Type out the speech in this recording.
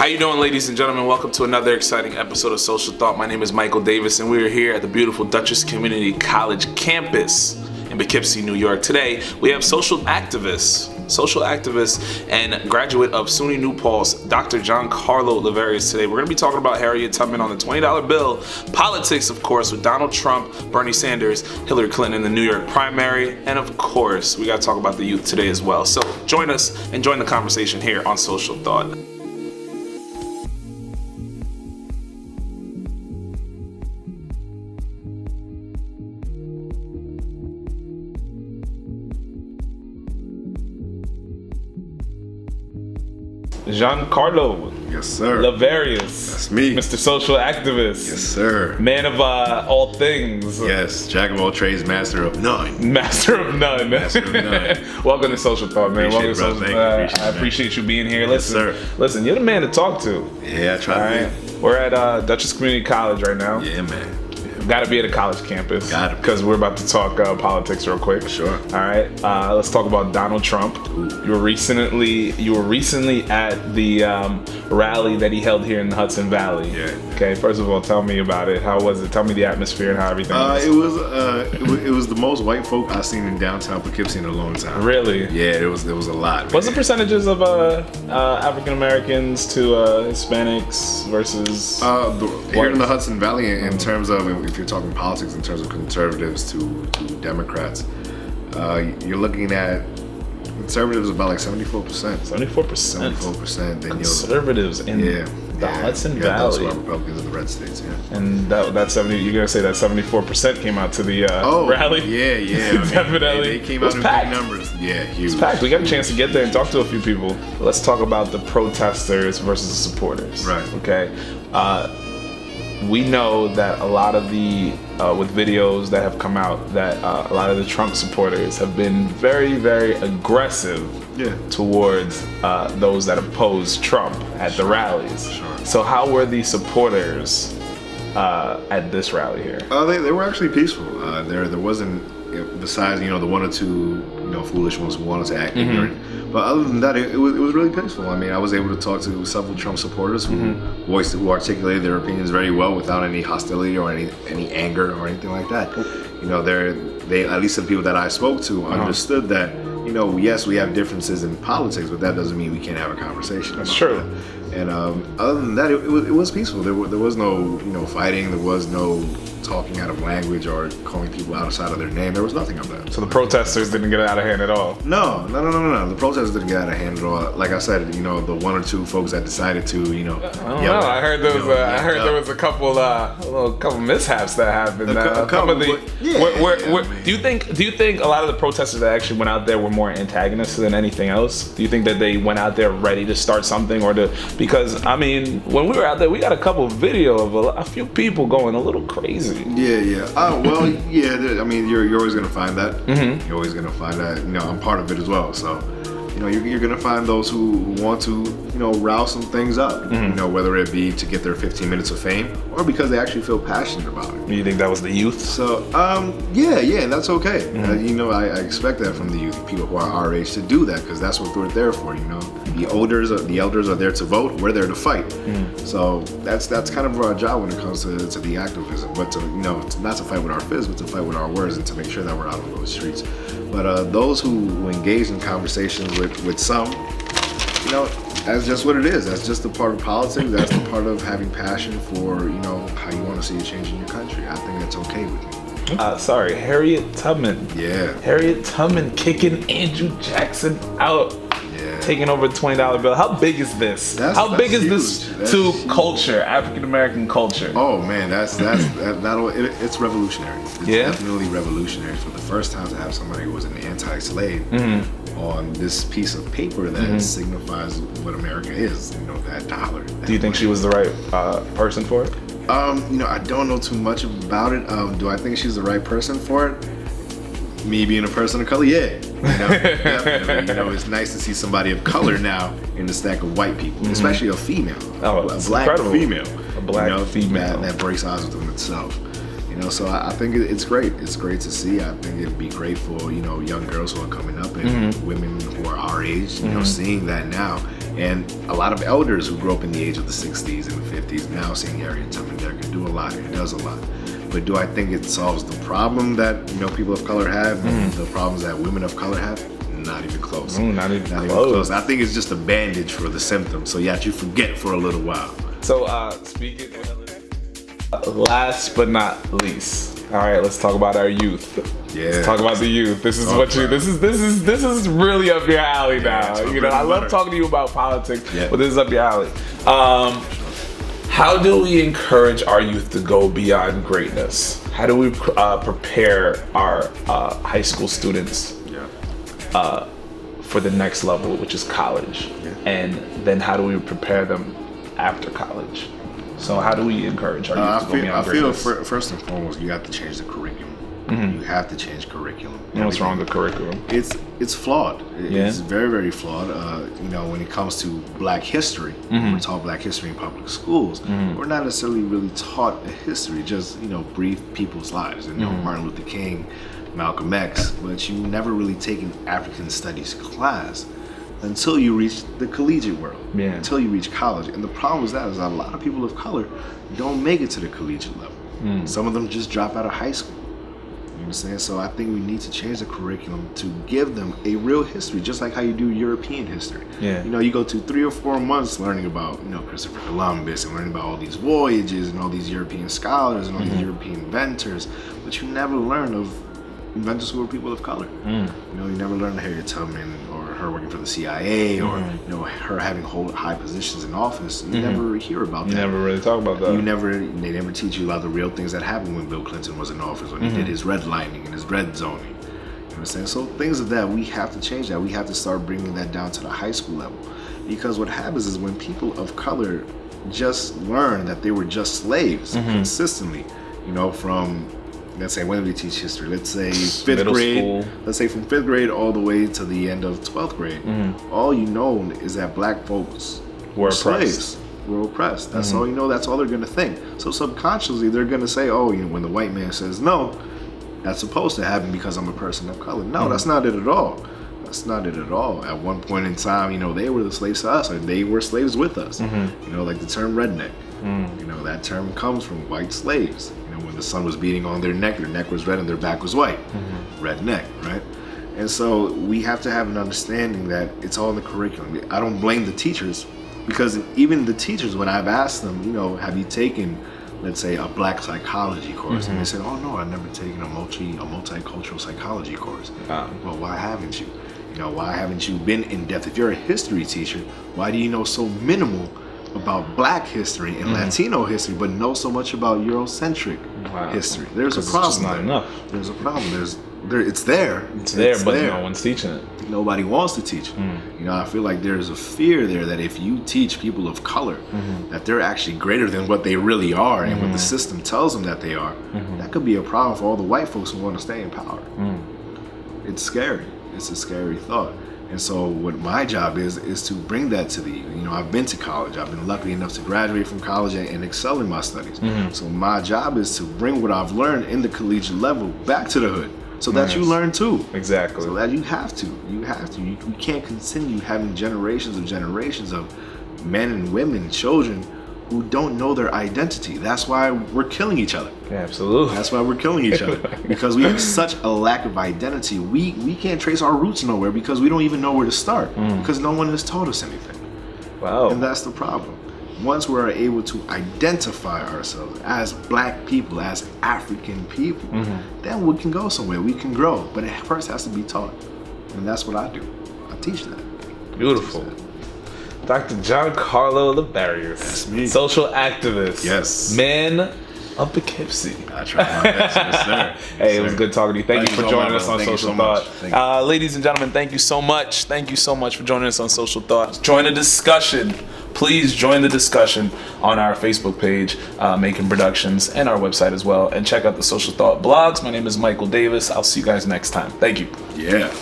How you doing, ladies and gentlemen? Welcome to another exciting episode of Social Thought. My name is Michael Davis, and we are here at the beautiful Dutchess Community College campus in Poughkeepsie, New York. Today, we have social activist and graduate of Suny New Paltz, Dr. Giancarlo Llaverias. Today, we're going to be talking about Harriet Tubman on the $20 bill, politics, of course, with Donald Trump, Bernie Sanders, Hillary Clinton in the New York primary, and of course, we got to talk about the youth today as well. So join us and join the conversation here on Social Thought. Giancarlo. Yes, sir. Llaverias. That's me. Mr. Social Activist. Yes, sir. Man of all things. Yes, jack of all trades, master of none. Master of none. Master of none. Welcome to Social Thought, man. Appreciate Welcome to Social Thought. I appreciate you being here. Yes, Listen, sir. listen, you're the man to talk to. Yeah, I try to be. We're at Dutchess Community College right now. Yeah, man. Got to be at a college campus. Got to. Because we're about to talk politics real quick. Sure. All right. Let's talk about Donald Trump. Ooh. You were recently at the rally that he held here in the Hudson Valley. Yeah. Okay. First of all, tell me about it. How was it? Tell me the atmosphere and how everything was. It was the most white folk I've seen in downtown Poughkeepsie in a long time. Really? Yeah, it was a lot. What's the percentages of African Americans to Hispanics versus Here in the Hudson Valley, in terms of, if you're talking politics, in terms of conservatives to Democrats, you're looking at conservatives about like 74%. 74%. 74%. Then Conservatives in the Hudson Valley. Those are Republicans in the red states. Yeah. And that 70, you're gonna say that 74% came out to the rally? Yeah. Definitely. They came out in big numbers. Yeah, huge. It's packed. We got a chance to get there and talk to a few people. Let's talk about the protesters versus the supporters. Right. Okay. We know that a lot of with videos that have come out, that a lot of the Trump supporters have been very, very aggressive towards those that oppose Trump at the rallies. Sure. So how were the supporters at this rally here? They were actually peaceful. There wasn't, besides the one or two foolish ones who wanted to act ignorant. But other than that, it was really peaceful. I mean, I was able to talk to several Trump supporters who articulated their opinions very well without any hostility or any anger or anything like that. They at least the people that I spoke to understood that yes, we have differences in politics, but that doesn't mean we can't have a conversation. That's true. And other than that, it was peaceful. There was no fighting. There was no talking out of language or calling people outside of their name. There was nothing of that. So the protesters didn't get out of hand at all? No. The protesters didn't get out of hand at all. Like I said, the one or two folks that decided to, I don't know. I heard there was a couple mishaps that happened. Do you think a lot of the protesters that actually went out there were more antagonists than anything else? Do you think that they went out there ready to start something because I mean, when we were out there, we got a couple video of a few people going a little crazy. Yeah. I mean, you're always gonna find that. You're always gonna find that. I'm part of it as well. So, you're gonna find those who want to, rouse some things up. Whether it be to get their 15 minutes of fame or because they actually feel passionate about it. You think that was the youth? So, yeah, that's okay. I expect that from the youth, people who are our age, to do that because that's what we're there for. The elders are there to vote. We're there to fight. So that's kind of our job when it comes to the activism. But not to fight with our fists, but to fight with our words and to make sure that we're out on those streets. But those who engage in conversations with some, that's just what it is. That's just a part of politics. That's the part of having passion for how you want to see a change in your country. I think that's okay with me. Harriet Tubman. Yeah. Harriet Tubman kicking Andrew Jackson out. Taking over the $20 bill. How big is this? How big is this to culture, African American culture? Oh man, it's revolutionary. It's definitely revolutionary. For the first time to have somebody who was an anti-slave on this piece of paper that signifies what America is. That dollar. Do you think she was the right person for it? I don't know too much about it. Do I think she's the right person for it? Me being a person of color, yeah. Definitely. It's nice to see somebody of color now in the stack of white people, especially a female. A black female. A black female. That breaks odds within itself. So I think it's great. It's great to see. I think it'd be great for young girls who are coming up and women who are our age, seeing that now And a lot of elders who grew up in the age of the 60s and the 50s now saying Harriet Tubman there can do a lot. It does a lot. But do I think it solves the problem that people of color have, and the problems that women of color have? Not even close. Not even close. I think it's just a bandage for the symptoms. So you forget for a little while. So speaking, last but not least, all right, let's talk about our youth. Yeah. Let's talk about the youth. This is this is really up your alley now. I love talking to you about politics, but this is up your alley. How do we encourage our youth to go beyond greatness? How do we prepare our high school students for the next level, which is college? And then how do we prepare them after college? So how do we encourage our youth to go beyond greatness? I feel first and foremost, you have to change the curriculum. You have to change curriculum. What's wrong with the curriculum? It's flawed. It's very, very flawed. When it comes to Black history, we're taught Black history in public schools. We're not necessarily really taught a history, just brief people's lives. Martin Luther King, Malcolm X, but you never really take an African studies class until you reach the collegiate world, until you reach college. And the problem is that a lot of people of color don't make it to the collegiate level. Some of them just drop out of high school. You know what I'm saying? So I think we need to change the curriculum to give them a real history, just like how you do European history. You go to 3 or 4 months learning about, Christopher Columbus and learning about all these voyages and all these European scholars and all these European inventors, but you never learn of inventors who were people of color. You never learn Harriet Tubman or her working for the CIA or her having high positions in office. You never hear about that. You never really talk about that. They never teach you about the real things that happened when Bill Clinton was in office, when he did his redlining and his red zoning. You know what I'm saying? So things of that, we have to change that. We have to start bringing that down to the high school level, because what happens is when people of color just learn that they were just slaves consistently, from, let's say, when did we teach history? Let's say fifth grade. School. Let's say from 5th grade all the way to the end of 12th grade. All you know is that Black folks were slaves, were oppressed. That's all you know. That's all they're going to think. So subconsciously, they're going to say, when the white man says no, that's supposed to happen because I'm a person of color. No, that's not it at all. That's not it at all. At one point in time, they were the slaves to us, or they were slaves with us. Like the term redneck. That term comes from white slaves. When the sun was beating on their neck was red and their back was white. Redneck, right? And so we have to have an understanding that it's all in the curriculum. I don't blame the teachers, because even the teachers, when I've asked them, have you taken, let's say, a Black psychology course? And they said, oh no, I've never taken a multicultural psychology course. Well, why haven't you? Why haven't you been in depth? If you're a history teacher, why do you know so minimal about Black history and Latino history, but know so much about Eurocentric history? There's a problem. It's just not enough. There's a problem. It's there. It's there, but no one's teaching it. Nobody wants to teach it. I feel like there's a fear there that if you teach people of color that they're actually greater than what they really are and what the system tells them that they are, that could be a problem for all the white folks who want to stay in power. It's scary. It's a scary thought. And so what my job is to bring that to the, I've been to college. I've been lucky enough to graduate from college and excel in my studies. So my job is to bring what I've learned in the collegiate level back to the hood, so that you learn too. Exactly. So that you have to. You can't continue having generations of men and women, children, who don't know their identity. That's why we're killing each other. Yeah, absolutely. That's why we're killing each other. Because we have such a lack of identity. We can't trace our roots nowhere because we don't even know where to start. Because no one has taught us anything. Wow. And that's the problem. Once we're able to identify ourselves as Black people, as African people, then we can go somewhere. We can grow. But it first has to be taught. And that's what I do. I teach that. Beautiful. Dr. Giancarlo Llaverias. That's me. Social activist. Yes. Man of Poughkeepsie. I try my best. Yes, sir. Hey, it was good talking to you. Thank you for joining us on Social Thought. Ladies and gentlemen, thank you so much. Thank you so much for joining us on Social Thought. Join the discussion. Please join the discussion on our Facebook page, Macon Productions, and our website as well. And check out the Social Thought blogs. My name is Michael Davis. I'll see you guys next time. Thank you. Yeah.